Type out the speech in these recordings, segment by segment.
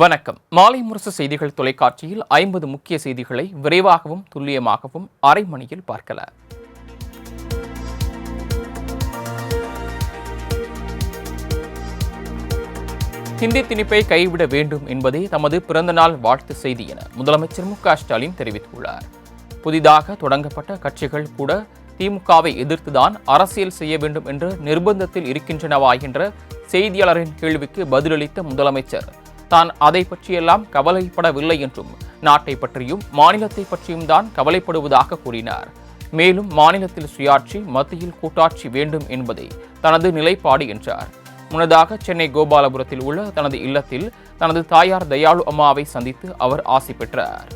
வணக்கம். மாலை முரசு செய்திகள் தொலைக்காட்சியில் 50 முக்கிய செய்திகளை விரைவாகவும் துல்லியமாகவும் அரை மணியில் பார்க்கலாம். ஹிந்தி திணிப்பை கைவிட வேண்டும் என்பதே தமது பிறந்தநாள் வாழ்த்து செய்தி என முதலமைச்சர் மு.க.ஸ்டாலின் தெரிவித்துள்ளார். புதிதாக தொடங்கப்பட்ட கட்சிகள் கூட திமுகவை எதிர்த்துதான் அரசியல் செய்ய வேண்டும் என்ற நிர்பந்தத்தில் இருக்கின்றனவா என்ற செய்தியாளரின் கேள்விக்கு பதிலளித்த முதலமைச்சர் தான் அதை பற்றியெல்லாம் கவலைப்படவில்லை என்றும் நாட்டை பற்றியும் மாநிலத்தை பற்றியும் தான் கவலைப்படுவதாக கூறினார். மேலும் மாநிலத்தில் சுயாட்சி, மத்தியில் கூட்டாட்சி வேண்டும் என்பதே தனது நிலைப்பாடு என்றார். முன்னதாக சென்னை கோபாலபுரத்தில் உள்ள தனது இல்லத்தில் தனது தாயார் தயாளு அம்மாவை சந்தித்து அவர் ஆசி பெற்றார்.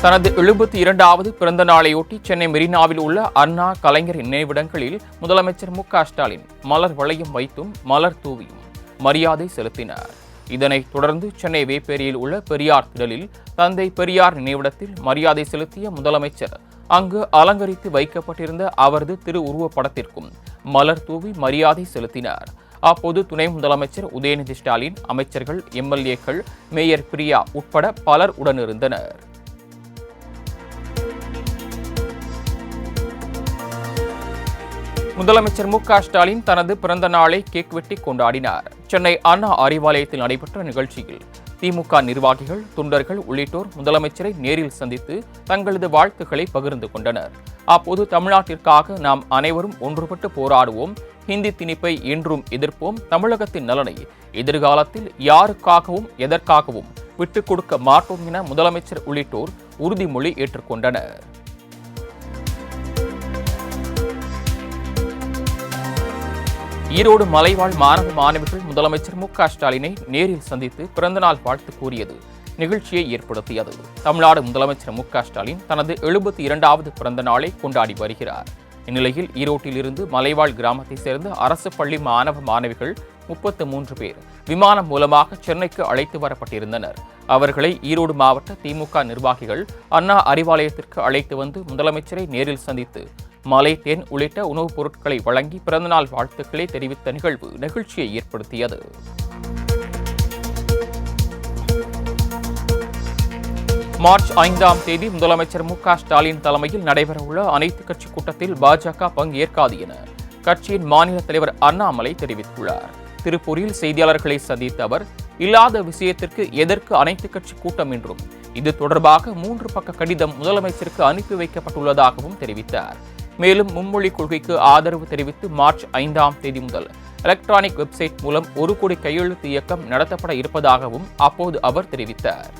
தனது 72வது பிறந்த நாளையொட்டி சென்னை மெரினாவில் உள்ள அண்ணா கலைஞர் நினைவிடங்களில் முதலமைச்சர் மு.க.ஸ்டாலின் மலர் வளையம் வைத்தும் மலர் தூவியும் மரியாதை செலுத்தினார். இதனைத் தொடர்ந்து சென்னை வேப்பேரியில் உள்ள பெரியார் திடலில் தந்தை பெரியார் நினைவிடத்தில் மரியாதை செலுத்திய முதலமைச்சர் அங்கு அலங்கரித்து வைக்கப்பட்டிருந்த அவரது திருவுருவப் படத்திற்கும் மலர் தூவி மரியாதை செலுத்தினார். அப்போது துணை முதலமைச்சர் உதயநிதி ஸ்டாலின், அமைச்சர்கள், எம்எல்ஏக்கள், மேயர் பிரியா உட்பட பலர் உடனிருந்தனர். முதலமைச்சர் மு.க.ஸ்டாலின் தனது பிறந்த நாளை கேக் வெட்டி கொண்டாடினார். சென்னை அண்ணா அறிவாலயத்தில் நடைபெற்ற நிகழ்ச்சியில் திமுக நிர்வாகிகள், தொண்டர்கள் உள்ளிட்டோர் முதலமைச்சரை நேரில் சந்தித்து தங்களது வாழ்த்துக்களை பகிர்ந்து கொண்டனர். அப்போது தமிழ்நாட்டிற்காக நாம் அனைவரும் ஒன்றுபட்டு போராடுவோம், ஹிந்தி திணிப்பை என்றும் எதிர்ப்போம், தமிழகத்தின் நலனை எதிர்காலத்தில் யாருக்காகவும் எதற்காகவும் விட்டுக் கொடுக்க மாட்டோம் என முதலமைச்சர் உள்ளிட்டோர் உறுதிமொழி ஏற்றுக்கொண்டனர். ஈரோடு மலைவாழ் மாணவ மாணவிகள் முதலமைச்சர் மு.க.ஸ்டாலினை நேரில் சந்தித்து பிறந்தநாள் வாழ்த்து கூறியது நிகழ்ச்சியை ஏற்படுத்தியது. தமிழ்நாடு முதலமைச்சர் மு.க.ஸ்டாலின் தனது 72வது பிறந்த நாளை கொண்டாடி வருகிறார். இந்நிலையில் ஈரோட்டில் இருந்து மலைவாழ் கிராமத்தை சேர்ந்த அரசு பள்ளி மாணவ மாணவிகள் 33 பேர் விமானம் மூலமாக சென்னைக்கு அழைத்து வரப்பட்டிருந்தனர். அவர்களை ஈரோடு மாவட்ட திமுக நிர்வாகிகள் அண்ணா அறிவாலயத்திற்கு அழைத்து வந்து முதலமைச்சரை நேரில் சந்தித்து மலை, தேன் உள்ளிட்ட உணவுப் பொருட்களை வழங்கி பிறந்தநாள் வாழ்த்துக்களை தெரிவித்த நிகழ்வு நிகழ்ச்சியை ஏற்படுத்தியது. மார்ச் 5ஆம் தேதி முதலமைச்சர் மு.க.ஸ்டாலின் தலைமையில் நடைபெறவுள்ள அனைத்துக் கட்சி கூட்டத்தில் பாஜக பங்கேற்காது என கட்சியின் மாநில தலைவர் அண்ணாமலை தெரிவித்துள்ளார். திருப்பூரில் செய்தியாளர்களை சந்தித்த அவர், இல்லாத விஷயத்திற்கு எதற்கு அனைத்துக் கட்சி கூட்டம் என்றும் இது தொடர்பாக 3 பக்க கடிதம் முதலமைச்சருக்கு அனுப்பி வைக்கப்பட்டுள்ளதாகவும் தெரிவித்தார். மேலும் மும்மொழி கொள்கைக்கு ஆதரவு தெரிவித்து மார்ச் 5ஆம் தேதி முதல் எலக்ட்ரானிக் வெப்சைட் மூலம் 1 கோடி கையெழுத்து இயக்கம் நடத்தப்பட இருப்பதாகவும் அப்போது அவர் தெரிவித்தார்.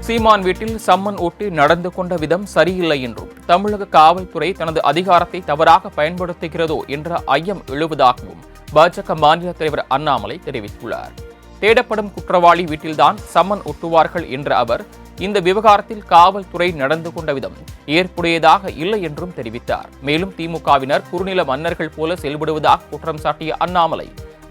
சீமான் வீட்டில் சம்மன் ஒட்டி நடந்து கொண்ட விதம் சரியில்லை என்றும் தமிழக காவல்துறை தனது அதிகாரத்தை தவறாக பயன்படுத்துகிறதோ என்ற ஐயம் எழுவதாகவும் பாஜக மாநில தலைவர் அண்ணாமலை தெரிவித்துள்ளார். தேடப்படும் குற்றவாளி வீட்டில்தான் சம்மன் ஒட்டுவார்கள் என்ற அவர் இந்த விவகாரத்தில் காவல்துறை நடந்து கொண்ட விதம் ஏற்புடையதாக இல்லை என்றும் தெரிவித்தார். மேலும் திமுகவினர் குறுநில மன்னர்கள் போல செயல்படுவதாக குற்றம் சாட்டிய அண்ணாமலை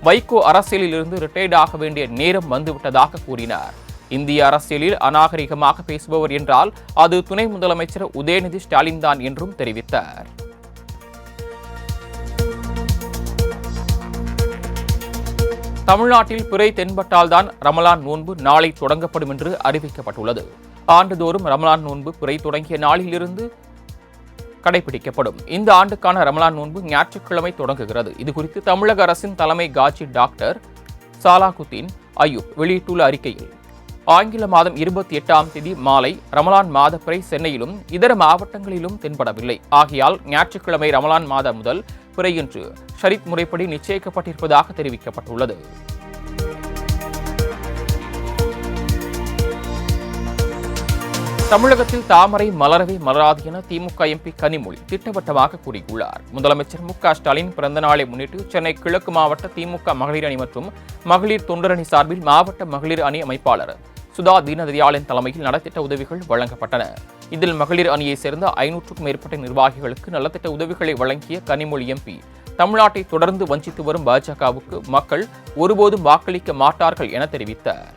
வைகோ அரசியலில் இருந்து ரிட்டையர்ட் ஆக வேண்டிய நேரம் வந்துவிட்டதாக கூறினார். இந்திய அரசியலில் அநாகரிகமாக பேசுபவர் என்றால் அது துணை முதலமைச்சர் உதயநிதி ஸ்டாலின் தான் என்றும் தெரிவித்தார். தமிழ்நாட்டில் பிறை தென்பட்டால்தான் ரமலான் நோன்பு நாளை தொடங்கப்படும் என்று அறிவிக்கப்பட்டுள்ளது. ஆண்டுதோறும் ரமலான் நோன்பு பிறை தொடங்கிய நாளிலிருந்து கடைபிடிக்கப்படும். இந்த ஆண்டுக்கான ரமலான் நோன்பு ஞாயிற்றுக்கிழமை தொடங்குகிறது. இதுகுறித்து தமிழக அரசின் தலைமை காஜி டாக்டர் சாலாகுத்தீன் அய்யூப் வெளியிட்டுள்ள அறிக்கையில், ஆங்கில மாதம் 28ஆம் தேதி மாலை ரமலான் மாத பிறை சென்னையிலும் இதர மாவட்டங்களிலும் தென்படவில்லை. ஆகையால் ஞாயிற்றுக்கிழமை ரமலான் மாத முதல் பிறை என்று ஷரீத் முறைப்படி நிச்சயிக்கப்பட்டிருப்பதாக தெரிவிக்கப்பட்டுள்ளது. தமிழகத்தில் தாமரை மலரவே மலராது என திமுக எம்பி கனிமொழி திட்டவட்டமாக கூறியுள்ளார். முதலமைச்சர் மு.க.ஸ்டாலின் பிறந்த நாளை முன்னிட்டு சென்னை கிழக்கு மாவட்ட திமுக மகளிர் அணி மற்றும் மகளிர் தொண்டரணி சார்பில் மாவட்ட மகளிர் அணி அமைப்பாளர் சுதா தீனதயாளன் தலைமையில் நலத்திட்ட உதவிகள் வழங்கப்பட்டன. இதில் மகளிர் அணியை சேர்ந்த 500க்கும் மேற்பட்ட நிர்வாகிகளுக்கு நலத்திட்ட உதவிகளை வழங்கிய கனிமொழி எம்பி, தமிழ்நாட்டை தொடர்ந்து வஞ்சித்து வரும் பாஜகவுக்கு மக்கள் ஒருபோதும் வாக்களிக்க மாட்டார்கள் என தெரிவித்தார்.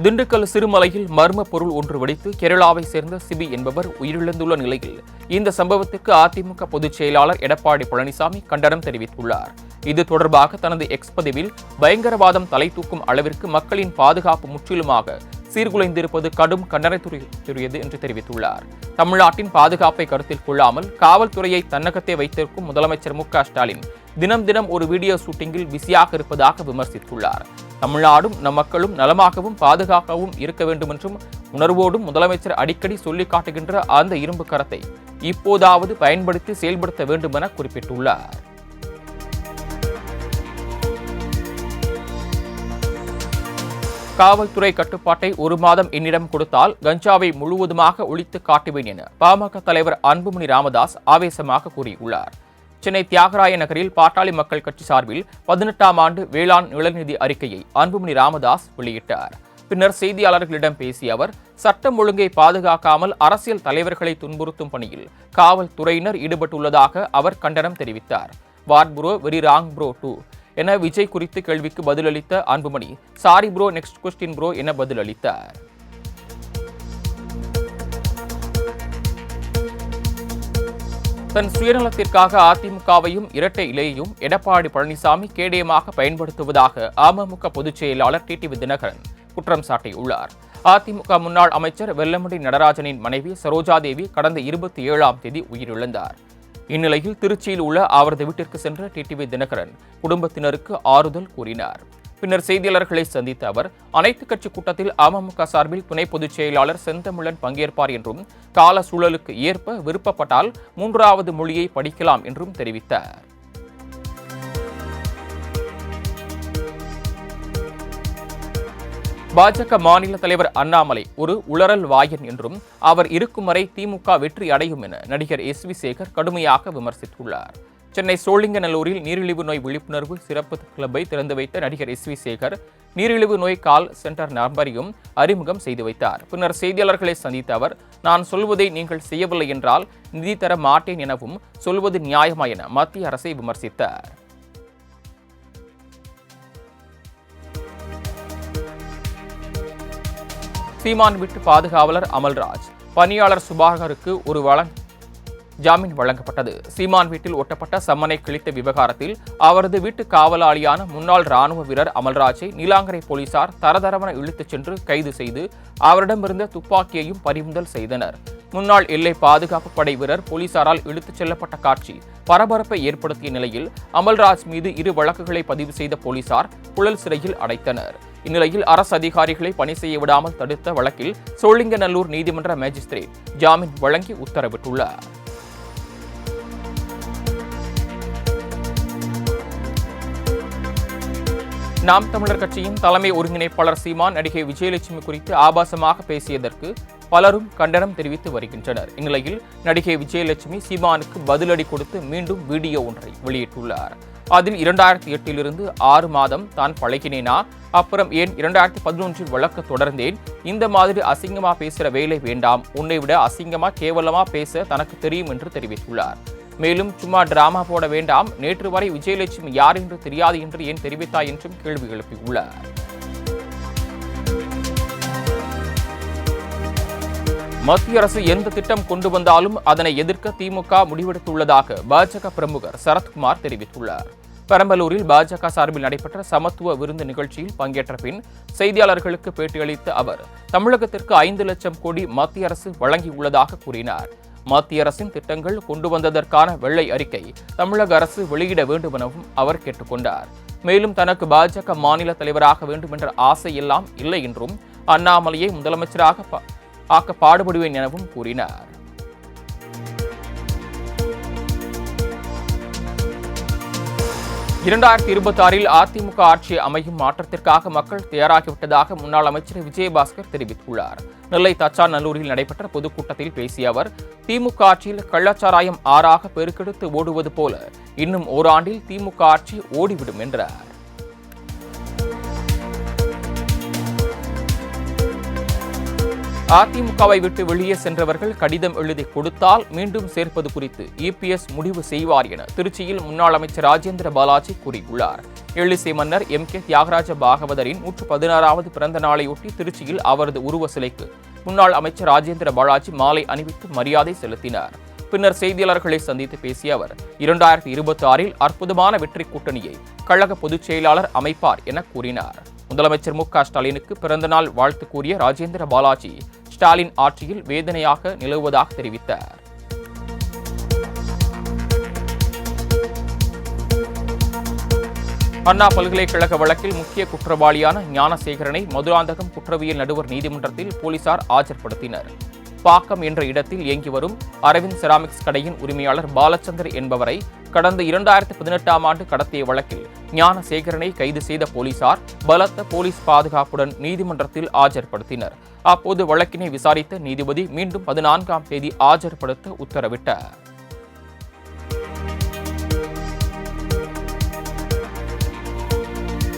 திண்டுக்கல் சிறுமலையில் மர்ம பொருள் ஒன்று வெடித்து கேரளாவை சேர்ந்த சிபி என்பவர் உயிரிழந்துள்ள நிலையில் இந்த சம்பவத்துக்கு அதிமுக பொதுச் செயலாளர் எடப்பாடி பழனிசாமி கண்டனம் தெரிவித்துள்ளார். இது தொடர்பாக தனது எக்ஸ் பதிவில் பயங்கரவாதம் தலை தூக்கும் அளவிற்கு மக்களின் பாதுகாப்பு முற்றிலுமாக சீர்குலைந்திருப்பது கடும் கண்டனத்துக்குரியது என்று தெரிவித்துள்ளார். தமிழ்நாட்டின் பாதுகாப்பை கருத்தில் கொள்ளாமல் காவல்துறையை தன்னகத்தே வைத்திருக்கும் முதலமைச்சர் மு.க.ஸ்டாலின் தினம் ஒரு வீடியோ ஷூட்டிங்கில் பிஸியாக இருப்பதாக விமர்சித்துள்ளார். தமிழ்நாடும் நம் மக்களும் நலமாகவும் பாதுகாக்கவும் இருக்க வேண்டும் என்றும் உணர்வோடும் முதலமைச்சர் அடிக்கடி சொல்லிக் காட்டுகின்ற அந்த இரும்பு கரத்தை இப்போதாவது பயன்படுத்தி செயல்படுத்த வேண்டும் என குறிப்பிட்டுள்ளார். காவல்துறை கட்டுப்பாட்டை 1 மாதம் என்னிடம் கொடுத்தால் கஞ்சாவை முழுவதுமாக ஒழித்து காட்டுவேன் என பாமக தலைவர் அன்புமணி ராமதாஸ் ஆவேசமாக கூறியுள்ளார். சென்னை தியாகராய நகரில் பாட்டாளி மக்கள் கட்சி சார்பில் 18ஆம் ஆண்டு வேளாண் நிலநிதி அறிக்கையை அன்புமணி ராமதாஸ் வெளியிட்டார். பின்னர் செய்தியாளர்களிடம் பேசிய அவர், சட்டம் ஒழுங்கை பாதுகாக்காமல் அரசியல் தலைவர்களை துன்புறுத்தும் பணியில் காவல்துறையினர் ஈடுபட்டுள்ளதாக அவர் கண்டனம் தெரிவித்தார். What bro, very wrong bro too என விஜய் குறித்து கேள்விக்கு பதிலளித்த Anbumani, sorry bro, next question bro என பதிலளித்தார். தன் சுயநலத்திற்காக அதிமுகவையும் இரட்டை இலையையும் எடப்பாடி பழனிசாமி கேடயமாக பயன்படுத்துவதாக அமமுக பொதுச் செயலாளர் டிடிவி தினகரன் குற்றம் சாட்டியுள்ளார். அதிமுக முன்னாள் அமைச்சர் வெல்லமண்டி நடராஜனின் மனைவி சரோஜாதேவி கடந்த 27ஆம் தேதி உயிரிழந்தார். இந்நிலையில் திருச்சியில் உள்ள அவரது வீட்டிற்கு சென்ற டிடிவி தினகரன் குடும்பத்தினருக்கு ஆறுதல் கூறினார். பின்னர் செய்தியாளர்களை சந்தித்த அவர், அனைத்து கட்சி கூட்டத்தில் அமமுக சார்பில் துணை பொதுச் செயலாளர் செந்தமிழன் பங்கேற்பார் என்றும் கால சூழலுக்கு ஏற்ப விருப்பப்பட்டால் 3வது மொழியை படிக்கலாம் என்றும் தெரிவித்தார். பாஜக மாநில தலைவர் அண்ணாமலை ஒரு உளறல் வாயன் என்றும் அவர் இருக்கும் வரை திமுக வெற்றி அடையும் என நடிகர் எஸ்.வி. சேகர் கடுமையாக விமர்சித்துள்ளார். சென்னை சோழிங்கநல்லூரில் நீரிழிவு நோய் விழிப்புணர்வு சிறப்பு கிளப்பை திறந்து வைத்த நடிகர் எஸ்.வி. சேகர் நீரிழிவு நோய் கால் சென்டர் நம்பரையும் அறிமுகம் செய்து வைத்தார். பின்னர் செய்தியாளர்களை சந்தித்த அவர், நான் சொல்வதை நீங்கள் செய்யவில்லை என்றால் நிதி தர மாட்டேன் எனவும் சொல்வது நியாயமா என மத்திய அரசை விமர்சித்தார். சீமான் வீட்டு பாதுகாவலர் அமல்ராஜ் பணியாளர் சுபாகருக்கு ஒரு ஜாமீன் வழங்கப்பட்டது. சீமான் வீட்டில் ஒட்டப்பட்ட சம்மனை கிழித்த விவகாரத்தில் அவரது வீட்டு காவலாளியான முன்னாள் ராணுவ வீரர் அமல்ராஜை நீலாங்கரை போலீசார் தரதரவென இழுத்துச் சென்று கைது செய்து அவரிடமிருந்த துப்பாக்கியையும் பறிமுதல் செய்தனர். முன்னாள் எல்லை பாதுகாப்பு படை வீரர் போலீசாரால் இழுத்துச் செல்லப்பட்ட காட்சி பரபரப்பை ஏற்படுத்திய நிலையில் அமல்ராஜ் மீது 2 வழக்குகளை பதிவு செய்த போலீசார் புழல் சிறையில் அடைத்தனர். இந்நிலையில் அரசு அதிகாரிகளை பணி செய்ய விடாமல் தடுத்த வழக்கில் சோழிங்கநல்லூர் நீதிமன்ற மேஜிஸ்திரேட் ஜாமீன் வழங்கி உத்தரவிட்டுள்ளார். நாம் தமிழர் கட்சியின் தலைமை ஒருங்கிணைப்பாளர் சீமான் நடிகை விஜயலட்சுமி குறித்து ஆபாசமாக பேசியதற்கு பலரும் கண்டனம் தெரிவித்து வருகின்றனர். இந்நிலையில் நடிகை விஜயலட்சுமி சீமானுக்கு பதிலடி கொடுத்து மீண்டும் வீடியோ ஒன்றை வெளியிட்டுள்ளார். அதில் 2008 6 மாதம் தான் பழகினேனா, அப்புறம் ஏன் 2011 வழக்கு தொடர்ந்தேன், இந்த மாதிரி அசிங்கமா பேசுற வேலை வேண்டாம், உன்னை விட அசிங்கமா கேவலமா பேச தனக்கு தெரியும் என்று தெரிவித்துள்ளார். மேலும் சும்மா டிராமா போட வேண்டாம், நேற்று வரை விஜயலட்சுமி யார் என்று தெரியாது என்று ஏன் தெரிவித்தாய் என்றும் கேள்வி எழுப்பியுள்ளார். மத்திய அரசு எந்த திட்டம் கொண்டு வந்தாலும் அதனை எதிர்க்க திமுக முடிவெடுத்துள்ளதாக பாஜக பிரமுகர் சரத்குமார் தெரிவித்துள்ளார். பெரம்பலூரில் பாஜக சார்பில் நடைபெற்ற சமத்துவ விருந்து நிகழ்ச்சியில் பங்கேற்ற பின் செய்தியாளர்களுக்கு பேட்டியளித்த அவர், தமிழகத்திற்கு 5 லட்சம் கோடி மத்திய அரசு வழங்கியுள்ளதாக கூறினார். மத்திய அரசின் திட்டங்கள் கொண்டு வந்ததற்கான வெள்ளை அறிக்கை தமிழக அரசு வெளியிட வேண்டும் எனவும் அவர் கேட்டுக்கொண்டார். மேலும் தனக்கு பாஜக மாநில தலைவராக வேண்டும் என்ற ஆசை எல்லாம் இல்லை என்றும் அண்ணாமலையை முதலமைச்சராக ஆக்க பாடுபடுவேன் எனவும் கூறினார். (2026) அதிமுக ஆட்சி அமையும் மாற்றத்திற்காக மக்கள் தயாராகிவிட்டதாக முன்னாள் அமைச்சர் விஜயபாஸ்கர் தெரிவித்துள்ளார். நெல்லை தச்சாநல்லூரில் நடைபெற்ற பொதுக்கூட்டத்தில் பேசிய அவர், திமுக ஆட்சியில் கள்ளச்சாராயம் ஆறாக பெருக்கெடுத்து ஓடுவது போல இன்னும் ஓராண்டில் திமுக ஆட்சி ஓடிவிடும் என்றார். அதிமுகவை விட்டு வெளியே சென்றவர்கள் கடிதம் எழுதி கொடுத்தால் மீண்டும் சேர்ப்பது குறித்து இபிஎஸ் முடிவு செய்வார் என திருச்சியில் முன்னாள் அமைச்சர் ராஜேந்திர பாலாஜி கூறியுள்ளார். எழிசை மன்னர் எம்.கே. தியாகராஜ பாகவதரின் 116வது பிறந்த நாளையொட்டி திருச்சியில் அவரது உருவ சிலைக்கு முன்னாள் அமைச்சர் ராஜேந்திர பாலாஜி மாலை அணிவித்து மரியாதை செலுத்தினார். பின்னர் செய்தியாளர்களை சந்தித்து பேசிய அவர் 2026 அற்புதமான வெற்றி கூட்டணியை கழக பொதுச் செயலாளர் அமைப்பார் என கூறினார். முதலமைச்சர் மு.க. ஸ்டாலினுக்கு பிறந்தநாள் வாழ்த்து கூறிய ராஜேந்திர பாலாஜி ஸ்டாலின் ஆட்சியில் வேதனையாக நிலவுவதாக தெரிவித்தார். அண்ணா பல்கலைக்கழக வழக்கில் முக்கிய குற்றவாளியான ஞானசேகரனை மதுராந்தகம் குற்றவியல் நடுவர் நீதிமன்றத்தில் போலீசார் ஆஜர்படுத்தினர். பாக்கம் என்ற இடத்தில் இயங்கி வரும் அரவிந்த் செராமிக்ஸ் கடையின் உரிமையாளர் பாலச்சந்தர் என்பவரை கடந்த 2018ஆம் ஆண்டு கடத்திய வழக்கில் ஞானசேகரனை கைது செய்த போலீசார் பலத்த போலீஸ் பாதுகாப்புடன் நீதிமன்றத்தில் ஆஜர்படுத்தினர். அப்போது வழக்கினை விசாரித்த நீதிபதி மீண்டும் 14ஆம் தேதி ஆஜர்படுத்த உத்தரவிட்டார்.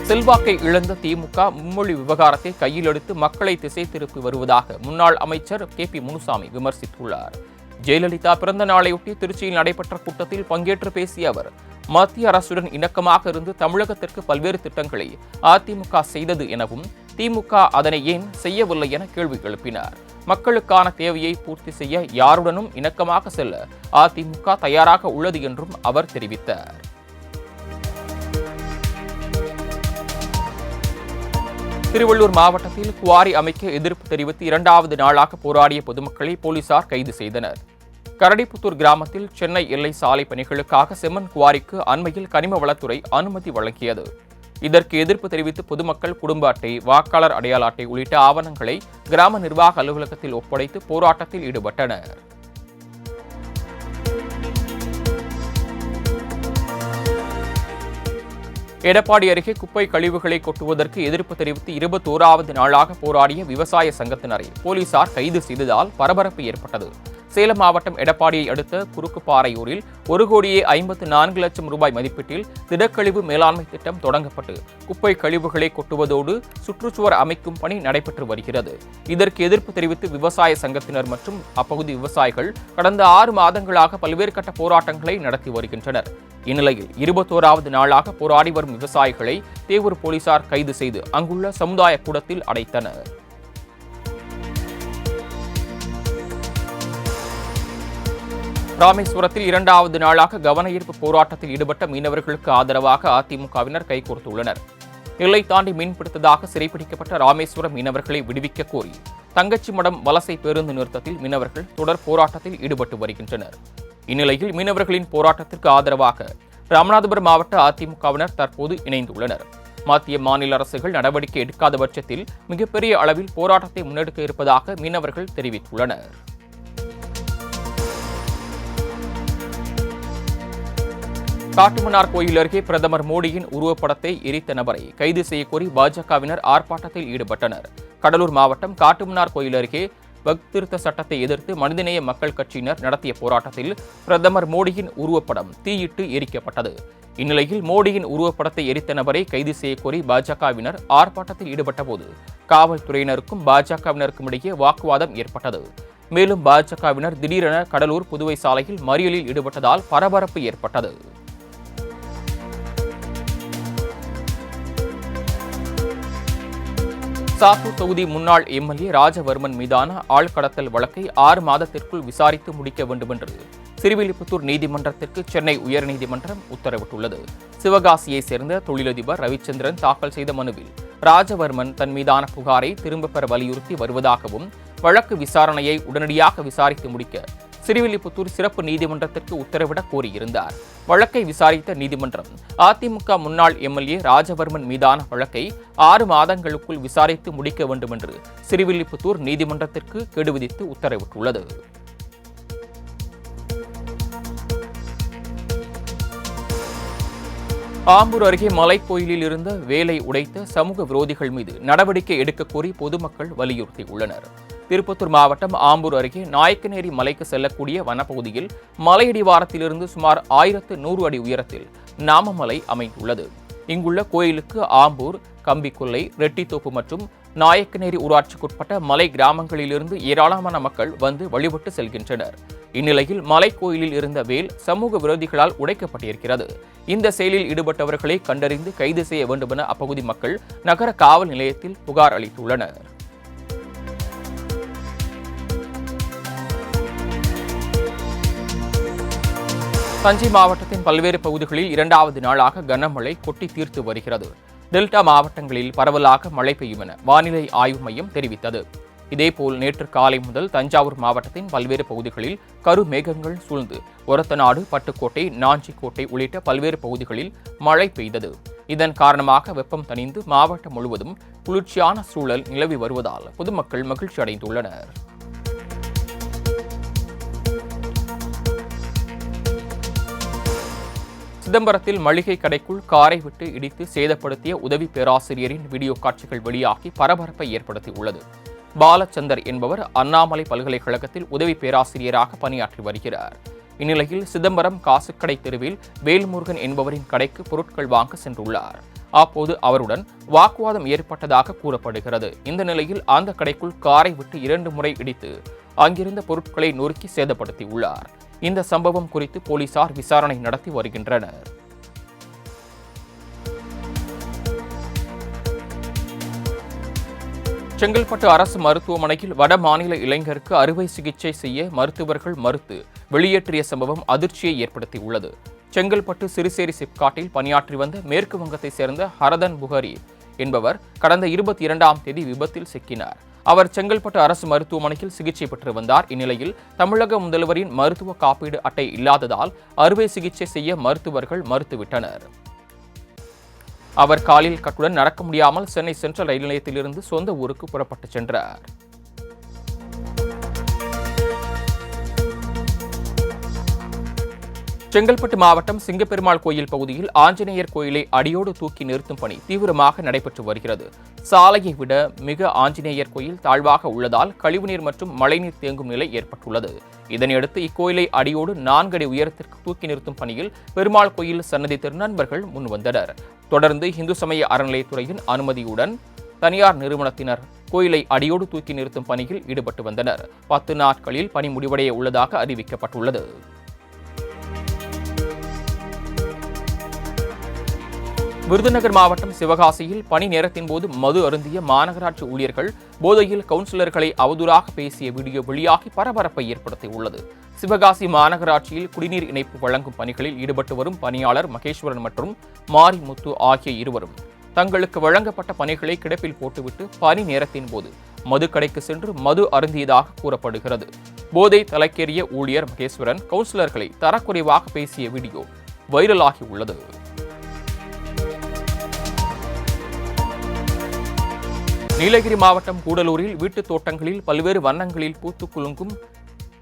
செல்வாக்கை இழந்த திமுக மும்மொழி விவகாரத்தை கையில் எடுத்து மக்களை திசை திருப்பி வருவதாக முன்னாள் அமைச்சர் கே.பி. முனுசாமி விமர்சித்துள்ளார். ஜெயலலிதா பிறந்த நாளையொட்டி திருச்சியில் நடைபெற்ற கூட்டத்தில் பங்கேற்று பேசிய அவர் மத்திய அரசுடன் இணக்கமாக இருந்து தமிழகத்திற்கு பல்வேறு திட்டங்களை அதிமுக செய்தது எனவும் திமுக அதனை ஏன் செய்யவில்லை என கேள்வி எழுப்பினார். மக்களுக்கான தேவையை பூர்த்தி செய்ய யாருடனும் இணக்கமாக செல்ல அதிமுக தயாராக உள்ளது என்றும் அவர் தெரிவித்தார். திருவள்ளூர் மாவட்டத்தில் குவாரி அமைக்க எதிர்ப்பு தெரிவித்து 2வது நாளாக போராடிய பொதுமக்களை போலீசார் கைது செய்தனர். கரடிப்புத்தூர் கிராமத்தில் சென்னை எல்லை சாலை பணிகளுக்காக செம்மண் குவாரிக்கு அண்மையில் கனிம வளத்துறை அனுமதி வழங்கியது. இதற்கு எதிர்ப்பு தெரிவித்து பொதுமக்கள் குடும்ப அட்டை, வாக்காளர் அடையாள அட்டை உள்ளிட்ட ஆவணங்களை கிராம நிர்வாக அலுவலகத்தில் ஒப்படைத்து போராட்டத்தில் ஈடுபட்டனர். எடப்பாடி அருகே குப்பை கழிவுகளை கொட்டுவதற்கு எதிர்ப்பு தெரிவித்து 21வது நாளாக போராடிய விவசாய சங்கத்தினரை போலீசார் கைது செய்ததால் பரபரப்பு ஏற்பட்டது. சேலம் மாவட்டம் எடப்பாடியை அடுத்த குறுக்குப்பாறையூரில் 1,54 லட்சம் ரூபாய் மதிப்பீட்டில் திடக்கழிவு மேலாண்மை திட்டம் தொடங்கப்பட்டு குப்பை கழிவுகளை கொட்டுவதோடு சுற்றுச்சுவர் அமைக்கும் பணி நடைபெற்று வருகிறது. இதற்கு எதிர்ப்பு தெரிவித்து விவசாய சங்கத்தினர் மற்றும் அப்பகுதி விவசாயிகள் கடந்த 6 மாதங்களாக பல்வேறு கட்ட போராட்டங்களை நடத்தி வருகின்றனர். இந்நிலையில் 21வது நாளாக போராடி வரும் விவசாயிகளை தேவூர் போலீசார் கைது செய்து அங்குள்ள சமுதாய கூடத்தில் அடைத்தனர். ராமேஸ்வரத்தில் 2வது நாளாக கவன ஈர்ப்பு போராட்டத்தில் ஈடுபட்ட மீனவர்களுக்கு ஆதரவாக அதிமுகவினர் கைகோர்த்துள்ளனர். எல்லை தாண்டி மீன்பிடித்ததாக சிறைப்பிடிக்கப்பட்ட ராமேஸ்வரம் மீனவர்களை விடுவிக்க கோரி தங்கச்சிமடம் வலசை பேருந்து நிறுத்தத்தில் மீனவர்கள் தொடர் போராட்டத்தில் ஈடுபட்டு வருகின்றனர். இந்நிலையில் மீனவர்களின் போராட்டத்திற்கு ஆதரவாக ராமநாதபுரம் மாவட்ட அதிமுகவினர் தற்போது இணைந்துள்ளனர். மத்திய மாநில அரசுகள் நடவடிக்கை எடுக்காத பட்சத்தில் மிகப்பெரிய அளவில் போராட்டத்தை முன்னெடுக்க இருப்பதாக மீனவர்கள் தெரிவித்துள்ளனர். காட்டுமன்னார் கோயில் அருகே பிரதமர் மோடியின் உருவப்படத்தை எரித்த நபரை கைது செய்யக்கோரி பாஜகவினர் ஆர்ப்பாட்டத்தில் ஈடுபட்டனர். கடலூர் மாவட்டம் காட்டுமன்னார் கோயில் அருகே வக்ஃப் திருத்த சட்டத்தை எதிர்த்து மனிதநேய மக்கள் கட்சியினர் நடத்திய போராட்டத்தில் பிரதமர் மோடியின் உருவப்படம் தீயிட்டு எரிக்கப்பட்டது. இந்நிலையில் மோடியின் உருவப்படத்தை எரித்த நபரை கைது செய்யக்கோரி பாஜகவினர் ஆர்ப்பாட்டத்தில் ஈடுபட்டபோது காவல்துறையினருக்கும் பாஜகவினருக்கும் இடையே வாக்குவாதம் ஏற்பட்டது. மேலும் பாஜகவினர் திடீரென கடலூர் புதுவை சாலையில் மறியலில் ஈடுபட்டதால் பரபரப்பு ஏற்பட்டது. சாத்தூர் தொகுதி முன்னாள் எம்எல்ஏ ராஜவர்மன் மீதான ஆள்கடத்தல் வழக்கை 6 மாதத்திற்குள் விசாரித்து முடிக்க வேண்டும் என்று சிறுவில்லிபுத்தூர் நீதிமன்றத்திற்கு சென்னை உயர்நீதிமன்றம் உத்தரவிட்டுள்ளது. சிவகாசியைச் சேர்ந்த தொழிலதிபர் ரவிச்சந்திரன் தாக்கல் செய்த மனுவில் ராஜவர்மன் தன் மீதான புகாரை திரும்பப் பெற வலியுறுத்தி வருவதாகவும் வழக்கு விசாரணையை உடனடியாக விசாரித்து முடிக்க சிறுவில்லிபுத்தூர் சிறப்பு நீதிமன்றத்திற்கு உத்தரவிட கோரியிருந்தார். வழக்கை விசாரித்த நீதிமன்றம் அதிமுக முன்னாள் எம்எல்ஏ ராஜவர்மன் மீதான வழக்கை 6 மாதங்களுக்குள் விசாரித்து முடிக்க வேண்டும் என்று சிறுவில்லிபுத்தூர் நீதிமன்றத்திற்கு கெடு விதித்து உத்தரவிட்டுள்ளது. ஆம்பூர் அருகே மலைக்கோயிலில் இருந்த வேலை உடைத்த சமூக விரோதிகள் மீது நடவடிக்கை எடுக்க கோரி பொதுமக்கள் வலியுறுத்தியுள்ளனர். திருப்பத்தூர் மாவட்டம் ஆம்பூர் அருகே நாயக்கநேரி மலைக்கு செல்லக்கூடிய வனப்பகுதியில் மலையடிவாரத்திலிருந்து சுமார் 1100 அடி உயரத்தில் நாமமலை அமைந்துள்ளது. இங்குள்ள கோயிலுக்கு ஆம்பூர், கம்பிக்குல்லை, ரெட்டித்தோப்பு மற்றும் நாயக்கநேரி ஊராட்சிக்குட்பட்ட மலை கிராமங்களிலிருந்து ஏராளமான மக்கள் வந்து வழிபட்டு செல்கின்றனர். இந்நிலையில் மலை கோயிலில் இருந்த வேல் சமூக விரோதிகளால் உடைக்கப்பட்டிருக்கிறது. இந்த செயலில் ஈடுபட்டவர்களை கண்டறிந்து கைது செய்ய வேண்டுமென அப்பகுதி மக்கள் நகர காவல் நிலையத்தில் புகார் அளித்துள்ளனர். தஞ்சை மாவட்டத்தின் பல்வேறு பகுதிகளில் 2வது நாளாக கனமழை கொட்டி தீர்த்து வருகிறது. டெல்டா மாவட்டங்களில் பரவலாக மழை பெய்யும் என வானிலை ஆய்வு மையம் தெரிவித்தது. இதேபோல் நேற்று காலை முதல் தஞ்சாவூர் மாவட்டத்தின் பல்வேறு பகுதிகளில் கருமேகங்கள் சூழ்ந்து ஒரத்தநாடு, பட்டுக்கோட்டை, நாஞ்சிக்கோட்டை உள்ளிட்ட பல்வேறு பகுதிகளில் மழை பெய்தது. இதன் காரணமாக வெப்பம் தணிந்து மாவட்டம் முழுவதும் குளிர்ச்சியான சூழல் நிலவி வருவதால் பொதுமக்கள் மகிழ்ச்சி அடைந்துள்ளனர். சிதம்பரத்தில் மளிகை கடைக்குள் காரை விட்டு இடித்து சேதப்படுத்திய உதவி பேராசிரியரின் வீடியோ காட்சிகள் வெளியாகி பரபரப்பை ஏற்படுத்தியுள்ளது. பாலச்சந்தர் என்பவர் அண்ணாமலை பல்கலைக்கழகத்தில் உதவி பேராசிரியராக பணியாற்றி வருகிறார். இந்நிலையில் சிதம்பரம் காசுக்கடை தெருவில் வேல்முருகன் என்பவரின் கடைக்கு பொருட்கள் வாங்க சென்றுள்ளார். அப்போது அவருடன் வாக்குவாதம் ஏற்பட்டதாக கூறப்படுகிறது. இந்த நிலையில் அந்த கடைக்குள் காரை விட்டு 2 முறை இடித்து அங்கிருந்த பொருட்களை நொறுக்கி சேதப்படுத்தியுள்ளார். இந்த சம்பவம் குறித்து போலீசார் விசாரணை நடத்தி வருகின்றனர். செங்கல்பட்டு அரசு மருத்துவமனையில் வட மாநில இளைஞருக்கு அறுவை சிகிச்சை செய்ய மருத்துவர்கள் மறுத்து வெளியேற்றிய சம்பவம் அதிர்ச்சியை ஏற்படுத்தியுள்ளது. செங்கல்பட்டு சிறுசேரி சிப்காட்டில் பணியாற்றி வந்த மேற்கு வங்கத்தை சேர்ந்த ஹரதன் புகாரி என்பவர் கடந்த 22ஆம் தேதி விபத்தில் சிக்கினார். அவர் செங்கல்பட்டு அரசு மருத்துவமனையில் சிகிச்சை பெற்று வந்தார். இந்நிலையில் தமிழக முதல்வரின் மருத்துவ காப்பீடு அட்டை இல்லாததால் அறுவை சிகிச்சை செய்ய மருத்துவர்கள் மறுத்துவிட்டனர். அவர் காலில் கட்டுடன் நடக்க முடியாமல் சென்னை சென்ட்ரல் ரயில் நிலையத்திலிருந்து சொந்த ஊருக்கு புறப்பட்டு சென்றார். செங்கல்பட்டு மாவட்டம் சிங்கப்பெருமாள் கோயில் பகுதியில் ஆஞ்சநேயர் கோயிலை அடியோடு தூக்கி நிறுத்தும் பணி தீவிரமாக நடைபெற்று வருகிறது. சாலையை விட மிக ஆஞ்சநேயர் கோயில் தாழ்வாக உள்ளதால் கழிவுநீர் மற்றும் மழைநீர் தேங்கும் நிலை ஏற்பட்டுள்ளது. இதனையடுத்து இக்கோயிலை அடியோடு 4 அடி உயரத்திற்கு தூக்கி நிறுத்தும் பணியில் பெருமாள் கோயில் சன்னதி திருநண்பர்கள் முன்வந்தனர். தொடர்ந்து இந்து சமய அறநிலையத்துறையின் அனுமதியுடன் தனியார் நிறுவனத்தினர் கோயிலை அடியோடு தூக்கி நிறுத்தும் பணியில் ஈடுபட்டு வந்தனர். 10 நாட்களில் பணி முடிவடைய உள்ளதாக அறிவிக்கப்பட்டுள்ளது. விருதுநகர் மாவட்டம் சிவகாசியில் பணி நேரத்தின் போது மது அருந்திய மாநகராட்சி ஊழியர்கள் போதையில் கவுன்சிலர்களை அவதூறாக பேசிய வீடியோ வெளியாகி பரபரப்பை ஏற்படுத்தியுள்ளது. சிவகாசி மாநகராட்சியில் குடிநீர் இணைப்பு வழங்கும் பணிகளில் ஈடுபட்டு வரும் பணியாளர் மகேஸ்வரன் மற்றும் மாரிமுத்து ஆகிய இருவரும் தங்களுக்கு வழங்கப்பட்ட பணிகளை கிடப்பில் போட்டுவிட்டு பணி நேரத்தின் போது மதுக்கடைக்கு சென்று மது அருந்தியதாக கூறப்படுகிறது. போதை தலைக்கேறிய ஊழியர் மகேஸ்வரன் கவுன்சிலர்களை தரக்குறைவாக பேசிய வீடியோ வைரலாகியுள்ளது. நீலகிரி மாவட்டம் கூடலூரில் வீட்டுத் தோட்டங்களில் பல்வேறு வண்ணங்களில் பூத்து குலுங்கும்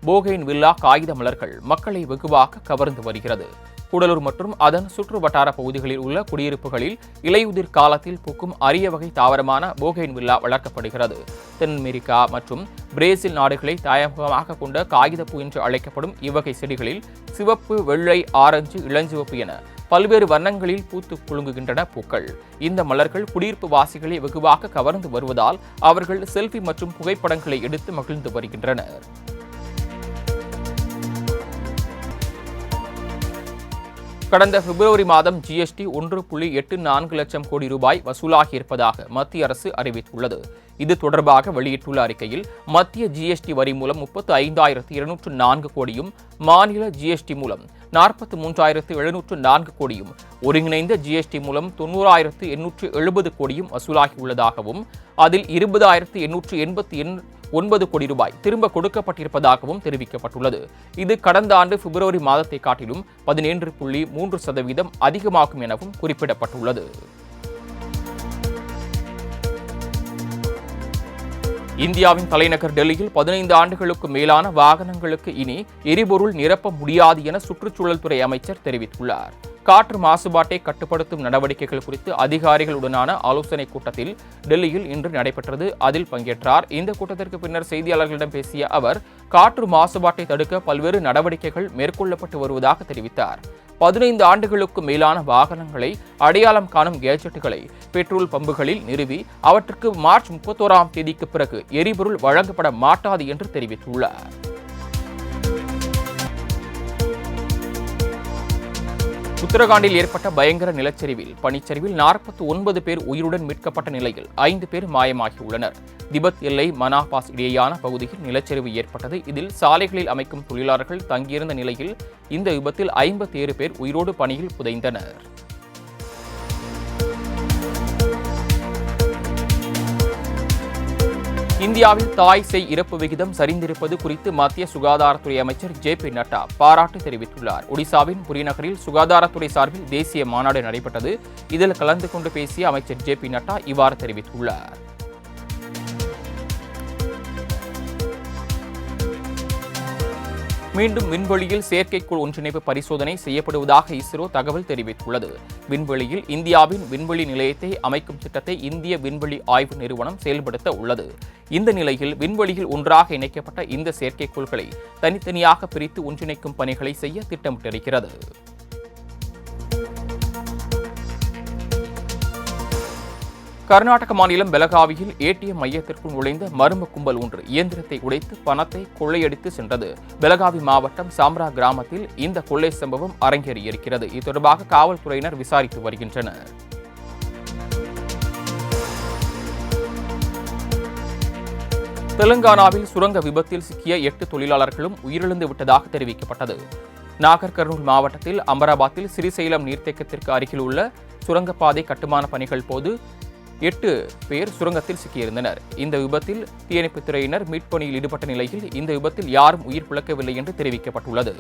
போகைன் வில்லா காகித மலர்கள் மக்களை வெகுவாக கவர்ந்து வருகிறது. கூடலூர் மற்றும் அதன் சுற்று வட்டார பகுதிகளில் உள்ள குடியிருப்புகளில் இலையுதிர் காலத்தில் பூக்கும் அரிய வகை தாவரமான போகைன் வில்லா வளர்க்கப்படுகிறது. தென் அமெரிக்கா மற்றும் பிரேசில் நாடுகளை தாயகமாக கொண்ட காகிதப்பூ என்று அழைக்கப்படும் இவ்வகை செடிகளில் சிவப்பு, வெள்ளை, ஆரஞ்சு, இளஞ்சிவப்பு என பல்வேறு வண்ணங்களில் பூத்து குலுங்குகின்றன பூக்கள். இந்த மலர்கள் குடியிருப்பு வாசிகளை வெகுவாக கவர்ந்து வருவதால் அவர்கள் செல்ஃபி மற்றும் புகைப்படங்களை எடுத்து மகிழ்ந்து வருகின்றனர். கடந்த பிப்ரவரி மாதம் ஜிஎஸ்டி 1.84 லட்சம் கோடி ரூபாய் வசூலாகியிருப்பதாக மத்திய அரசு அறிவித்துள்ளது. இது தொடர்பாக வெளியிட்டுள்ள அறிக்கையில் மத்திய ஜிஎஸ்டி வரி மூலம் 35,204 கோடியும், மாநில ஜிஎஸ்டி மூலம் 43,704 கோடியும், ஒருங்கிணைந்த ஜிஎஸ்டி மூலம் 90,870 கோடியும் வசூலாகியுள்ளதாகவும் அதில் 20,889 கோடி ரூபாய் திரும்ப கொடுக்கப்பட்டிருப்பதாகவும் தெரிவிக்கப்பட்டுள்ளது. இது கடந்த ஆண்டு பிப்ரவரி மாதத்தை காட்டிலும் 17.3% அதிகமாகும் எனவும் குறிப்பிடப்பட்டுள்ளது. இந்தியாவின் தலைநகர் டெல்லியில் 15 ஆண்டுகளுக்கு மேலான வாகனங்களுக்கு இனி எரிபொருள் நிரப்ப முடியாது என சுற்றுச்சூழல் துறை அமைச்சர் தெரிவித்துள்ளார். காற்று மாசுபாட்டை கட்டுப்படுத்தும் நடவடிக்கைகள் குறித்து அதிகாரிகளுடனான ஆலோசனைக் கூட்டத்தில் டெல்லியில் இன்று நடைபெற்றது. அதில் பங்கேற்றார். இந்த கூட்டத்திற்கு பின்னர் செய்தியாளர்களிடம் பேசிய அவர், காற்று மாசுபாட்டை தடுக்க பல்வேறு நடவடிக்கைகள் மேற்கொள்ளப்பட்டு வருவதாக தெரிவித்தார். 15 ஆண்டுகளுக்கு மேலான வாகனங்களை அடையாளம் காணும் கேஜெட்டுகளை பெட்ரோல் பம்புகளில் நிறுவி அவற்றுக்கு மார்ச் 31ஆம் தேதிக்கு பிறகு எரிபொருள் வழங்கப்பட மாட்டாது என்று தெரிவித்துள்ளார். உத்தரகாண்டில் ஏற்பட்ட பயங்கர நிலச்சரிவில் பனிச்சரிவில் 49 பேர் உயிருடன் மீட்கப்பட்ட நிலையில் 5 பேர் மாயமாகியுள்ளனர். திபெத் எல்லை மனாபாஸ் இடையேயான பகுதியில் நிலச்சரிவு ஏற்பட்டது. இதில் சாலைகளில் அமைக்கும் தொழிலாளர்கள் தங்கியிருந்த நிலையில் இந்த விபத்தில் 57 பேர் உயிரோடு பணியில் புதைந்தனர். இந்தியாவில் தாய் சேய் இறப்பு விகிதம் சரிந்திருப்பது குறித்து மத்திய சுகாதாரத்துறை அமைச்சர் ஜே.பி. நட்டா பாராட்டு தெரிவித்துள்ளார். ஒடிசாவின் புரிநகரில் சுகாதாரத்துறை சார்பில் தேசிய மாநாடு நடைபெற்றது. இதில் கலந்து கொண்டு பேசிய அமைச்சர் ஜே.பி. நட்டா இவ்வாறு தெரிவித்துள்ளார். மீண்டும் விண்வெளியில் செயற்கைக்கோள் ஒன்றிணைப்பு பரிசோதனை செய்யப்படுவதாக இஸ்ரோ தகவல் தெரிவித்துள்ளது. விண்வெளியில் இந்தியாவின் விண்வெளி நிலையத்தை அமைக்கும் திட்டத்தை இந்திய விண்வெளி ஆய்வு நிறுவனம் செயல்படுத்த உள்ளது. இந்த நிலையில் விண்வெளியில் ஒன்றாக இணைக்கப்பட்ட இந்த செயற்கைக்கோள்களை தனித்தனியாக பிரித்து ஒன்றிணைக்கும் பணிகளை செய்ய திட்டமிட்டிருக்கிறது. கர்நாடக மாநிலம் பெலகாவியில் ஏடிஎம் மையத்திற்குள் நுழைந்த மர்ம கும்பல் ஒன்று இயந்திரத்தை உடைத்து பணத்தை கொள்ளையடித்து சென்றது. பெலகாவி மாவட்டம் சாம்ரா கிராமத்தில் இந்த கொள்ளை சம்பவம் அரங்கேறியிருக்கிறது. இது தொடர்பாக காவல்துறையினர் விசாரித்து வருகின்றனர். தெலுங்கானாவில் சுரங்க விபத்தில் சிக்கிய 8 தொழிலாளர்களும் உயிரிழந்து விட்டதாக தெரிவிக்கப்பட்டது. நாகர் கர்னூல் மாவட்டத்தில் அமராபாத்தில் சிறிசைலம் நீர்த்தேக்கத்திற்கு அருகில் உள்ள சுரங்கப்பாதை கட்டுமான பணிகள் போது 8 பேர் சுரங்கத்தில் சிக்கியிருந்தனர். இந்த விபத்தில் தீயணைப்புத் துறையினர் மீட்பணியில் ஈடுபட்ட நிலையில் இந்த விபத்தில் யாரும் உயிர் பிழைக்கவில்லை என்று தெரிவிக்கப்பட்டுள்ளது.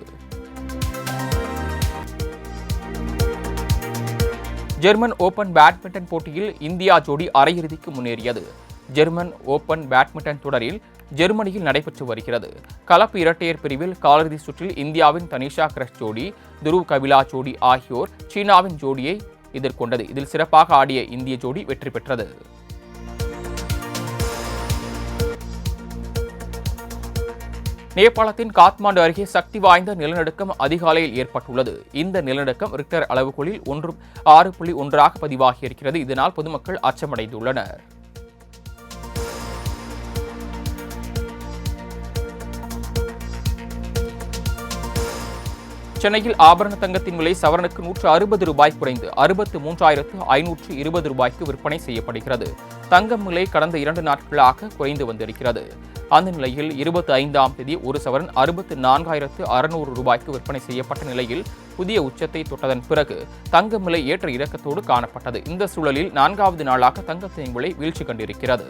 ஜெர்மன் ஓபன் பேட்மிண்டன் போட்டியில் இந்தியா ஜோடி அரையிறுதிக்கு முன்னேறியது. ஜெர்மன் ஓபன் பேட்மிண்டன் தொடரில் ஜெர்மனியில் நடைபெற்று வருகிறது. கலப்பு இரட்டையர் பிரிவில் காலிறுதி சுற்றில் இந்தியாவின் தனிஷா கிரஷ் ஜோடி, துருவ் கபிலா ஜோடி ஆகியோர் சீனாவின் ஜோடியை எதிர்கொண்டது. இதில் சிறப்பாக ஆடிய இந்திய ஜோடி வெற்றி பெற்றது. நேபாளத்தின் காத்மாண்டு அருகே சக்தி வாய்ந்த நிலநடுக்கம் அதிகாலையில் ஏற்பட்டுள்ளது. இந்த நிலநடுக்கம் ரிக்டர் அளவுகோலில் 6.1 பதிவாகியிருக்கிறது. இதனால் பொதுமக்கள் அச்சமடைந்துள்ளனர். சென்னையில் ஆபரண தங்கத்தின் விலை சவரனுக்கு 160 ரூபாய் குறைந்து 63,520 ரூபாய்க்கு விற்பனை செய்யப்படுகிறது. தங்கம் விலை கடந்த 2 நாட்களாக குறைந்து வந்திருக்கிறது. அந்த நிலையில் 25ஆம் தேதி ஒரு சவரன் 64,600 ரூபாய்க்கு விற்பனை செய்யப்பட்ட நிலையில் புதிய உச்சத்தை தொட்டதன் பிறகு தங்கம் விலை ஏற்ற இறக்கத்தோடு காணப்பட்டது. இந்த சூழலில் 4வது நாளாக தங்கத்தின் விலை வீழ்ச்சி கண்டிருக்கிறது.